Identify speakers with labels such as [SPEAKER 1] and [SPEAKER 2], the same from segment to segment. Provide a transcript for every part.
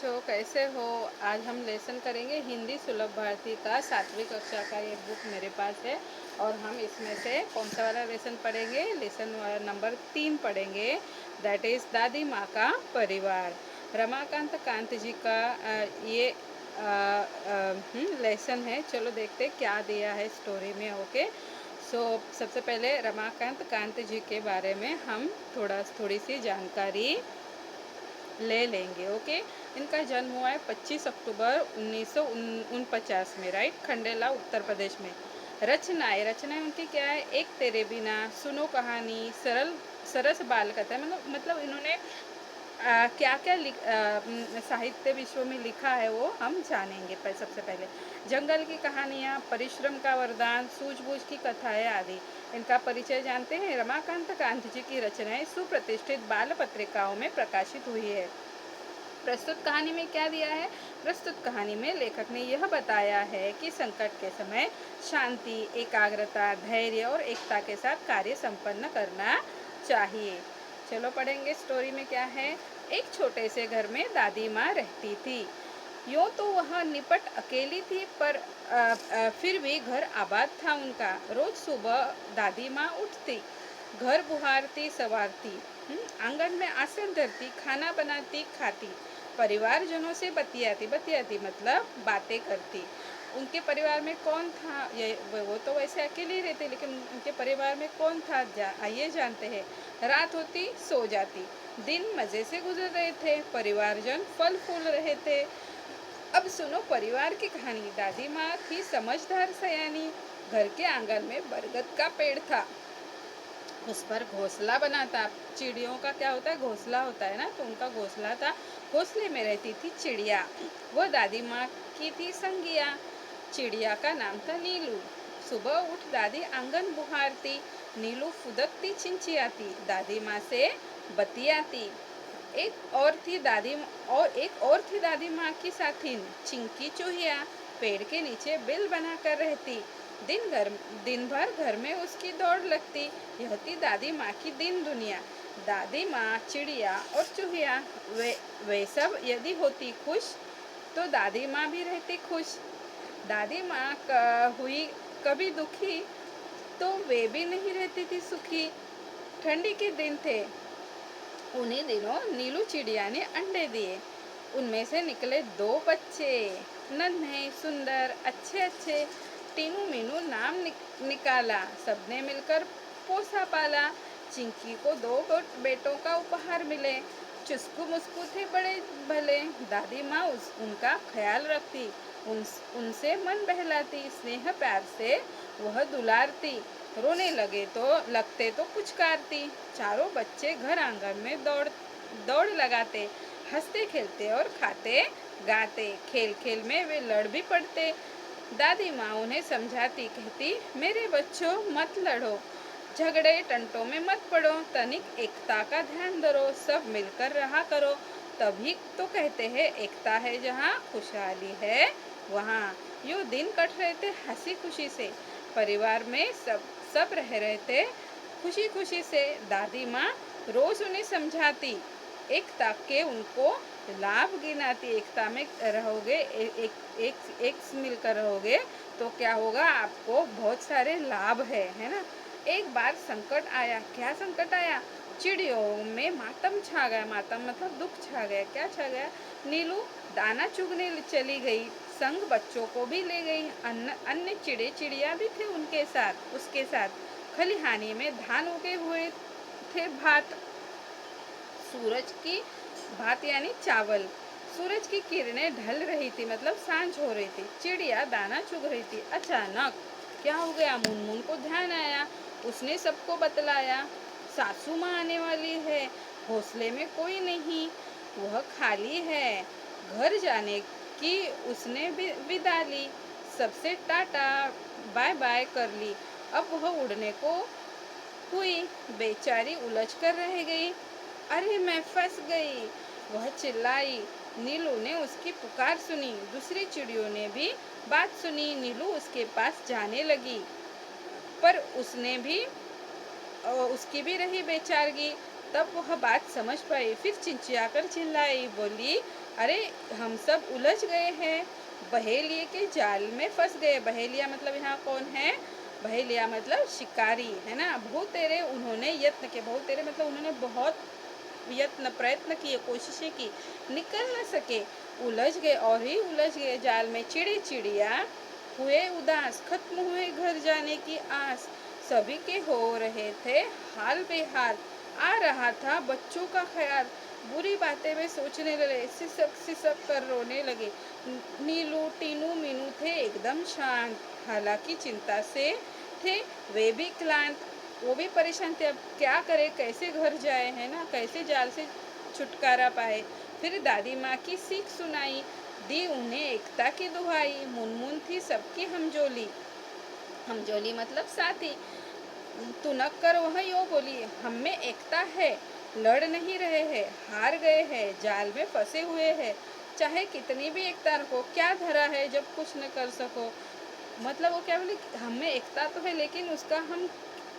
[SPEAKER 1] बच्चों, कैसे हो? आज हम लेसन करेंगे हिंदी सुलभ भारती का 7वीं कक्षा का एक बुक मेरे पास है। और हम इसमें से कौन सा वाला लेसन पढ़ेंगे? लेसन नंबर 3 पढ़ेंगे। दैट इज़ दादी माँ का परिवार। रमाकांत कांत जी का ये लेसन है। चलो देखते क्या दिया है स्टोरी में। ओके, सबसे पहले रमाकांत कांत जी के बारे में हम थोड़ी सी जानकारी ले लेंगे। ओके, इनका जन्म हुआ है 25 अक्टूबर 1949 में, राइट, खंडेला उत्तर प्रदेश में। रचनाएं उनकी क्या है? एक तेरे बिना, सुनो कहानी, सरस बाल कथा। मतलब इन्होंने क्या क्या साहित्य विश्व में लिखा है वो हम जानेंगे। सबसे पहले जंगल की कहानियाँ, परिश्रम का वरदान, सूझबूझ की कथाएं आदि। इनका परिचय जानते हैं। रमाकांत कांत जी की रचनाएं सुप्रतिष्ठित बाल पत्रिकाओं में प्रकाशित हुई है। प्रस्तुत कहानी में क्या दिया है? प्रस्तुत कहानी में लेखक ने यह बताया है कि संकट के समय शांति, एकाग्रता, धैर्य और एकता के साथ कार्य संपन्न करना चाहिए। चलो पढ़ेंगे स्टोरी में क्या है। एक छोटे से घर में दादी माँ रहती थी। यूँ तो वह निपट अकेली थी, पर फिर भी घर आबाद था उनका। रोज सुबह दादी माँ उठती, घर बुहारती, संवारती, आंगन में आसन धरती, खाना बनाती, खाती, परिवारजनों से बतियाती बतियाती मतलब बातें करती। उनके परिवार में कौन था? ये वो तो वैसे अकेले रहते, लेकिन उनके परिवार में कौन था? आइए जानते हैं। रात होती सो जाती, दिन मजे से गुजर रहे थे, परिवारजन फल फूल रहे थे। अब सुनो परिवार की कहानी। दादी माँ थी समझदार सयानी। घर के आंगन में बरगद का पेड़ था, उस पर घोंसला बना था। चिड़ियों का क्या होता है? घोंसला होता है ना, तो उनका घोंसला था। घोंसले में रहती थी चिड़िया, वो दादी माँ की थी संगिया। चिड़िया का नाम था नीलू। सुबह उठ दादी आंगन बुहारती, नीलू फुदकती, चिंचियाती, दादी माँ से बतियाती। एक और थी दादी माँ की साथिन, चिंकी चूहिया, पेड़ के नीचे बिल बनाकर रहती। दिन भर घर में उसकी दौड़ लगती। यह थी दादी माँ की दिन दुनिया। दादी माँ, चिड़िया और चूहिया, वे सब यदि होती खुश, तो दादी माँ भी रहती खुश। दादी माँ हुई कभी दुखी, तो वे भी नहीं रहती थी सुखी। ठंडी के दिन थे। उन्हीं दिनों नीलू चिड़िया ने अंडे दिए। उनमें से निकले 2 बच्चे, नन्हे, सुंदर, अच्छे अच्छे। टीनू मीनू नाम निकाला, सबने मिलकर पोसा पाला। चिंकी को 2 बेटों का उपहार मिले। चुस्कू मुस्कू थे बड़े भले। दादी माँ उनका ख्याल रखती, उनसे मन बहलाती, स्नेह प्यार से वह दुलारती। रोने लगते तो पुचकारती। चारों बच्चे घर आंगन में दौड़ दौड़ लगाते, हंसते खेलते और खाते गाते। खेल खेल में वे लड़ भी पड़ते। दादी माँ उन्हें समझाती, कहती, मेरे बच्चों मत लड़ो, झगड़े टंटों में मत पड़ो, तनिक एकता का ध्यान धरो, सब मिलकर रहा करो। तभी तो कहते हैं एकता है जहाँ, खुशहाली है वहाँ। यूँ दिन कट रहे थे हंसी खुशी से। परिवार में सब रह रहे थे खुशी खुशी से। दादी माँ रोज उन्हें समझाती, एकता के उनको लाभ गिनाती। एकता में रहोगे, एक मिलकर रहोगे तो क्या होगा? आपको बहुत सारे लाभ है ना। एक बार संकट आया। क्या संकट आया? चिड़ियों में मातम छा गया। मातम मतलब दुख छा गया। क्या छा गया? नीलू दाना चुगने चली गई, संग बच्चों को भी ले गई। अन्य चिड़िया भी थे उसके साथ। खलिहानी में धान उगे हुए थे, सूरज की भात यानी चावल। सूरज की किरणें ढल रही थी, मतलब सांझ हो रही थी। चिड़िया दाना चुग रही थी। अचानक क्या हो गया? मुनमुन को ध्यान आया। उसने सबको बतलाया, सासू माँ आने वाली है, घोंसले में कोई नहीं, वह खाली है। घर जाने की उसने भी विदा ली, सबसे टाटा बाय बाय कर ली। अब वह उड़ने को हुई। बेचारी उलझ कर रह गई। अरे मैं फंस गई, वह चिल्लाई। नीलू ने उसकी पुकार सुनी। दूसरी चिड़ियों ने भी बात सुनी। नीलू उसके पास जाने लगी, पर उसकी भी रही बेचारगी। तब वह बात समझ पाई, फिर चिंचियाकर चिल्लाई, बोली, अरे हम सब उलझ गए हैं, बहेलिए के जाल में फंस गए। बहेलिया मतलब यहाँ कौन है? बहेलिया मतलब शिकारी है ना। बहुत तेरे उन्होंने यत्न किए, बहुत तेरे मतलब उन्होंने बहुत यत्न प्रयत्न किए, कोशिशें की, निकल न सके, उलझ गए और ही उलझ गए जाल में। चिड़ी चिड़िया हुए उदास, खत्म हुए घर जाने की आस, सभी के हो रहे थे हाल बेहाल, आ रहा था बच्चों का ख्याल, बुरी बातें वे सोचने लगे, सिसक सिसक कर रोने लगे। नीलू टीनू मीनू थे एकदम शांत, हालांकि चिंता से थे वे भी क्लांत। वो भी परेशान थे, अब क्या करे, कैसे घर जाए, है ना, कैसे जाल से छुटकारा पाए। फिर दादी माँ की सीख सुनाई, दी उन्हें एकता की दुहाई, मुनमुन थी सबकी हमजोली। हमजोली मतलब साथी। तू न कर वह यो बोली, हम में एकता है, लड़ नहीं रहे हैं, हार गए हैं, जाल में फंसे हुए हैं, चाहे कितनी भी एकता रखो, क्या धरा है जब कुछ न कर सको। मतलब वो क्या बोले, हम में एकता तो है लेकिन उसका हम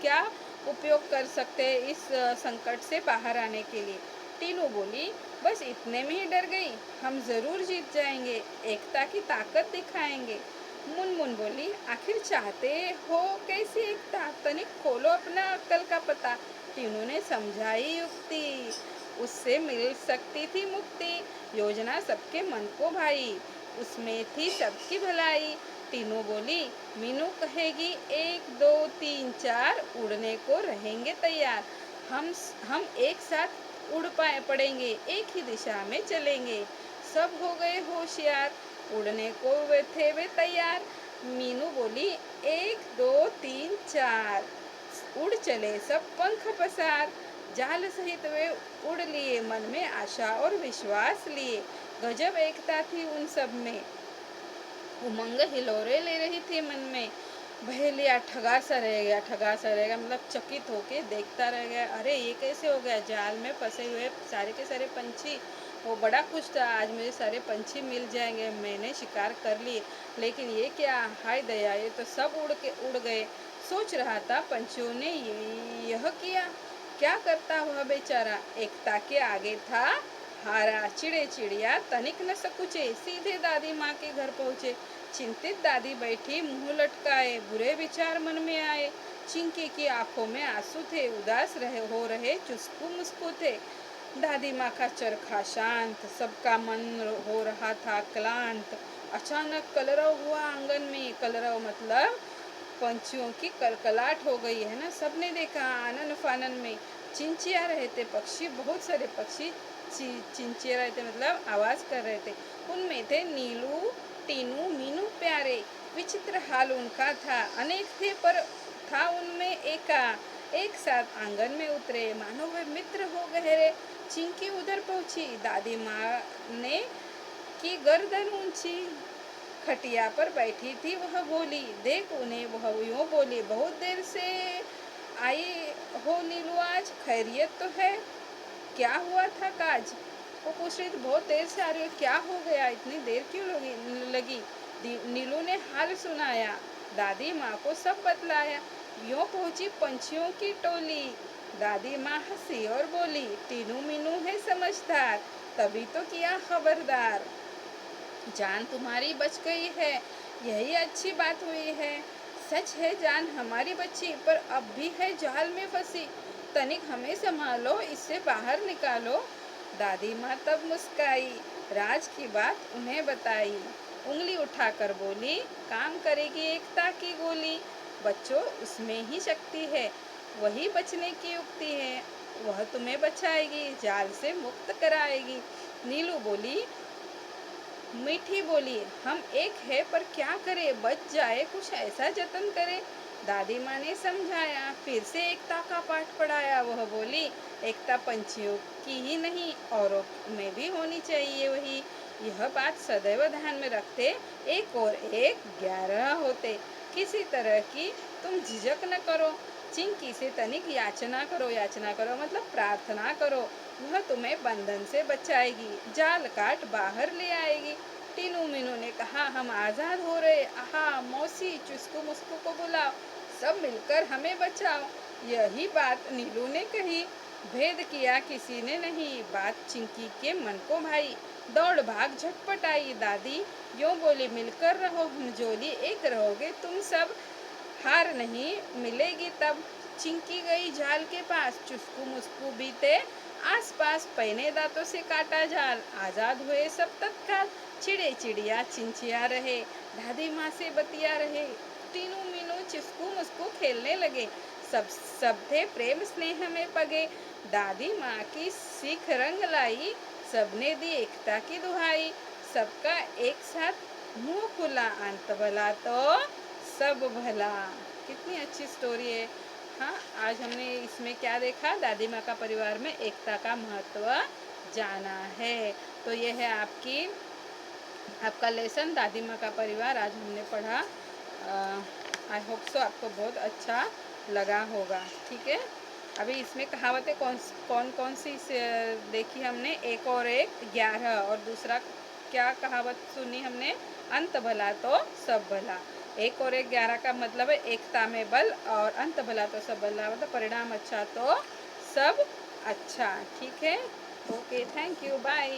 [SPEAKER 1] क्या उपयोग कर सकते हैं इस संकट से बाहर आने के लिए। टीनू बोली, बस इतने में ही डर गई, हम जरूर जीत जाएंगे, एकता की ताकत दिखाएंगे। मुनमुन बोली, आखिर चाहते हो कैसी एकता, तनिक खोलो अपना अक्कल का पता। टीनू ने समझाई युक्ति, उससे मिल सकती थी मुक्ति, योजना सबके मन को भाई, उसमें थी सबकी भलाई। तीनों बोली, मीनू कहेगी 1 2 3 4, उड़ने को रहेंगे तैयार, हम एक साथ उड़ पाए पड़ेंगे, एक ही दिशा में चलेंगे। सब हो गए होशियार, उड़ने को वे तैयार। मीनू बोली, 1 2 3 4, उड़ चले सब पंख पसार, जाल सहित वे उड़ लिए, मन में आशा और विश्वास लिए। गजब एकता थी उन सब में, उमंग हिलोरे ले रही थी मन में। बहेलिया ठगा सा रह गया, ठगा सा रह गया मतलब चकित होके देखता रह गया, अरे ये कैसे हो गया, जाल में फंसे हुए सारे के सारे पंछी। वो बड़ा खुश था, आज मुझे सारे पंछी मिल जाएंगे, मैंने शिकार कर लिए, लेकिन ये क्या, हाय दया, ये तो सब उड़ गए। सोच रहा था पंछियों ने यह किया, क्या करता वह बेचारा, एकता के आगे था हारा। चिड़े चिड़िया तनिक न सकुचे, सीधे दादी माँ के घर पहुँचे। चिंतित दादी बैठी मुंह लटकाए, बुरे विचार मन में आए। चिंकी की आंखों में आंसू थे, उदास हो रहे चुस्कू मुस्कू थे। दादी माँ का चरखा शांत, सबका मन हो रहा था क्लांत। अचानक कलरव हुआ आंगन में, कलरव मतलब पंछियों की कलकलाट हो गई है ना। सबने देखा आनन फानन में चिंचिया रहे थे पक्षी, बहुत सारे पक्षी चिंचिया रहे थे मतलब आवाज कर रहे थे। उनमें थे नीलू टीनू मीनू प्यारे, विचित्र हाल उनका था, अनेक थे पर था उनमें एका। एक साथ आंगन में उतरे, मानो वे मित्र हो गहरे। चिंकी उधर पहुंची, दादी माँ ने की गर्दन ऊंची, खटिया पर बैठी थी वह बोली, देख उन्हें, वह यूं बोली, बहुत देर से आई हो नीलू, आज खैरियत तो है, क्या हुआ था काज। वो पूछ रही थी, बहुत देर से आ रही हो, क्या हो गया, इतनी देर क्यों लगी। नीलू ने हाल सुनाया, दादी माँ को सब बतलाया। यूं पहुंची पंछियों की टोली, दादी माँ हंसी और बोली, टीनू मीनू है समझदार, तभी तो किया खबरदार, जान तुम्हारी बच गई है, यही अच्छी बात हुई है। सच है जान हमारी बच्ची, पर अब भी है जाल में फंसी, तनिक हमें संभालो, इससे बाहर निकालो। दादी माँ तब मुस्काई, राज की बात उन्हें बताई, उंगली उठाकर बोली, काम करेगी एकता की गोली, बच्चों उसमें ही शक्ति है, वही बचने की युक्ति है, वह तुम्हें बचाएगी, जाल से मुक्त कराएगी। नीलू बोली, मीठी बोली, हम एक है पर क्या करे, बच जाए, कुछ ऐसा जतन करे। दादी माँ ने समझाया, फिर से एकता का पाठ पढ़ाया। वह बोली, एकता पंछियों की ही नहीं, औरों में भी होनी चाहिए वही, यह बात सदैव ध्यान में रखते, एक और एक 11 होते। किसी तरह की तुम झिझक न करो, चिंकी से तनिक याचना करो, याचना करो मतलब प्रार्थना करो, वह तुम्हें बंधन से बचाएगी, जाल काट बाहर ले आएगी। टीनू मीनू ने कहा, हम आजाद हो रहे, आहा मौसी, चुस्कू मुस्कू को बुलाओ, सब मिलकर हमें बचाओ। यही बात नीलू ने कही, भेद किया किसी ने नहीं, बात चिंकी के मन को भाई, दौड़ भाग झटपट आई दादी, यूं बोली मिलकर रहो हम जोली, एक रहोगे तुम सब, हार नहीं मिलेगी तब। चिंकी गई जाल के पास, चुस्कू मुस्कू बीते आस पास, पहने दांतों से काटा जाल, आजाद हुए सब तत्काल। चिड़े चिड़िया चिंचिया रहे, दादी माँ से बतिया रहे, टीनू मीनू चिस्कू मुस्कू खेलने लगे, सब थे प्रेम स्नेह में पगे। दादी माँ की सीख रंग लाई, सबने दी एकता की दुहाई, सबका एक साथ मुंह खुला, अंत भला तो सब भला। कितनी अच्छी स्टोरी है। हाँ, आज हमने इसमें क्या देखा, दादी माँ का परिवार में एकता का महत्व जाना है। तो ये है आपका लेसन दादी माँ का परिवार, आज हमने पढ़ा। आई होप सो आपको बहुत अच्छा लगा होगा। ठीक है, अभी इसमें कहावतें कौन कौन सी देखी हमने, एक और एक 11, और दूसरा क्या कहावत सुनी हमने, अंत भला तो सब भला। एक और एक 11 का मतलब है एकता में बल, और अंत भला तो सब भला मतलब परिणाम अच्छा तो सब अच्छा। ठीक है, ओके, थैंक यू, बाय।